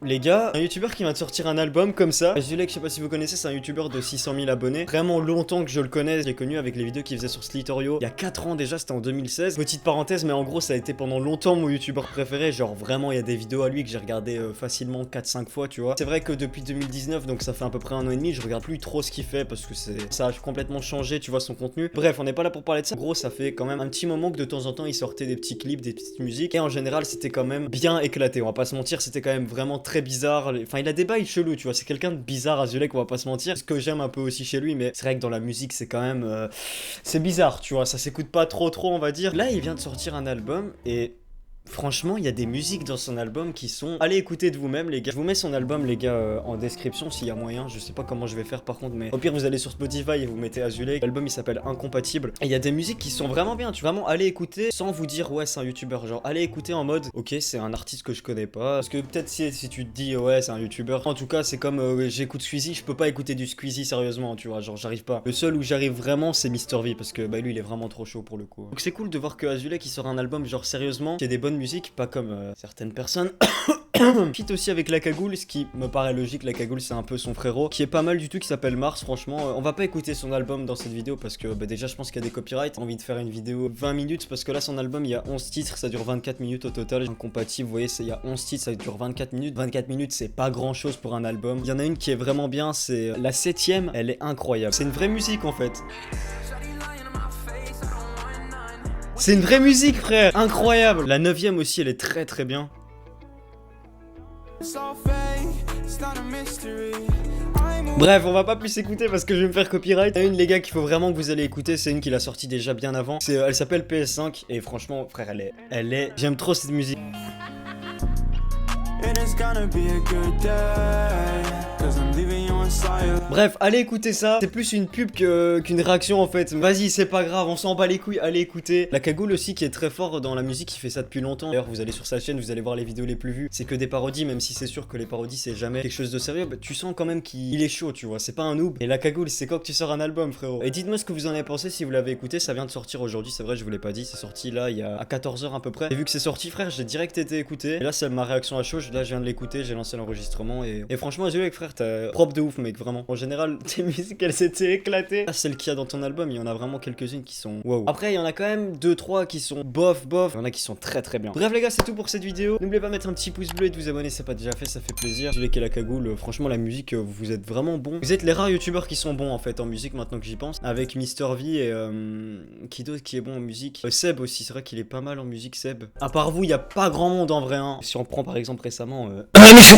Les gars, un youtubeur qui vient de sortir un album comme ça. Azulek, je sais pas si vous connaissez, c'est un youtubeur de 600 000 abonnés. Vraiment longtemps que je le connais, je l'ai connu avec les vidéos qu'il faisait sur Slitorio. Il y a 4 ans déjà, c'était en 2016. Petite parenthèse, mais en gros, ça a été pendant longtemps mon youtubeur préféré. Genre vraiment, il y a des vidéos à lui que j'ai regardé facilement 4-5 fois, tu vois. C'est vrai que depuis 2019, donc ça fait à peu près un an et demi, je regarde plus trop ce qu'il fait parce que ça a complètement changé, tu vois, son contenu. Bref, on n'est pas là pour parler de ça. En gros, ça fait quand même un petit moment que de temps en temps, il sortait des petits clips, des petites musiques. Et en général, c'était quand même bien éclaté. On va pas se mentir, c'était quand même vraiment très bizarre. Enfin, il a des bails chelous, tu vois. C'est quelqu'un de bizarre, Azulek, on va pas se mentir. Ce que j'aime un peu aussi chez lui, mais c'est vrai que dans la musique, c'est quand même. C'est bizarre, tu vois. Ça s'écoute pas trop, on va dire. Là, il vient de sortir un album et. Franchement, il y a des musiques dans son album qui sont... Allez écouter de vous-même, les gars. Je vous mets son album, les gars, en description s'il y a moyen. Je sais pas comment je vais faire par contre, mais au pire, vous allez sur Spotify et vous mettez Azulek. L'album, il s'appelle Incompatible. Et il y a des musiques qui sont vraiment bien. Tu vraiment allez écouter sans vous dire, ouais, c'est un youtubeur. Genre, allez écouter en mode, ok, c'est un artiste que je connais pas. Parce que peut-être si tu te dis, ouais, c'est un youtubeur. En tout cas, c'est comme j'écoute Squeezie, je peux pas écouter du Squeezie sérieusement, tu vois. Genre, j'arrive pas. Le seul où j'arrive vraiment, c'est Mister V. Parce que, bah, lui, il est vraiment trop chaud pour le coup. Donc, c'est cool de voir que Azulek, il sort un album, genre, sérieusement, qui a des bonnes musiques, pas comme certaines personnes. Fit aussi avec la cagoule, ce qui me paraît logique. La cagoule, c'est un peu son frérot, qui est pas mal du tout, qui s'appelle Mars. Franchement, on va pas écouter son album dans cette vidéo parce que bah, déjà, je pense qu'il y a des copyrights. J'ai envie de faire une vidéo 20 minutes parce que là, son album, il y a 11 titres, ça dure 24 minutes au total. Incompatible, vous voyez, il y a 11 titres, ça dure 24 minutes. 24 minutes, c'est pas grand chose pour un album. Il y en a une qui est vraiment bien, c'est la 7ème, elle est incroyable. C'est une vraie musique en fait. C'est une vraie musique, frère. Incroyable. La 9ème aussi, elle est très bien. Bref, on va pas plus écouter parce que je vais me faire copyright. Il y a une, les gars, qu'il faut vraiment que vous allez écouter. C'est une qu'il a sortie déjà bien avant. Elle s'appelle PS5 et franchement, frère, elle est. J'aime trop cette musique. Bref, allez écouter ça. C'est plus une pub qu'une réaction en fait. Vas-y, c'est pas grave, on s'en bat les couilles. Allez écouter. La cagoule aussi qui est très fort dans la musique, il fait ça depuis longtemps. D'ailleurs, vous allez sur sa chaîne, vous allez voir les vidéos les plus vues. C'est que des parodies, même si c'est sûr que les parodies c'est jamais quelque chose de sérieux. Bah, tu sens quand même qu'il est chaud, tu vois. C'est pas un noob. Et la cagoule, c'est quand que tu sors un album, frérot. Et dites-moi ce que vous en avez pensé si vous l'avez écouté. Ça vient de sortir aujourd'hui, c'est vrai, je vous l'ai pas dit. C'est sorti là, il y a à 14h à peu près. Et vu que c'est sorti, frère, j'ai direct été écouté. Et là, c'est ma réaction à chaud. Là, je viens de l'écouter, j'ai lancé l'enregistrement. Et franchement, Azulek, frère, t'as propre de ouf, mec, vraiment. En général, tes musiques, elles s'étaient éclatées. Ah, celle qu'il y a dans ton album, il y en a vraiment quelques-unes qui sont wow. Après, il y en a quand même 2-3 qui sont bof. Il y en a qui sont très bien. Bref, les gars, c'est tout pour cette vidéo. N'oubliez pas de mettre un petit pouce bleu et de vous abonner si c'est pas déjà fait, ça fait plaisir. Azulek et la cagoule, franchement, la musique, vous êtes vraiment bons. Vous êtes les rares youtubeurs qui sont bons en fait en musique maintenant que j'y pense. Avec Mister V et qui d'autre qui est bon en musique, Seb aussi, c'est vrai qu'il est pas mal en musique, Seb. À part vous, il y a pas grand monde en vrai. Hein. Si on prend par exemple récemment.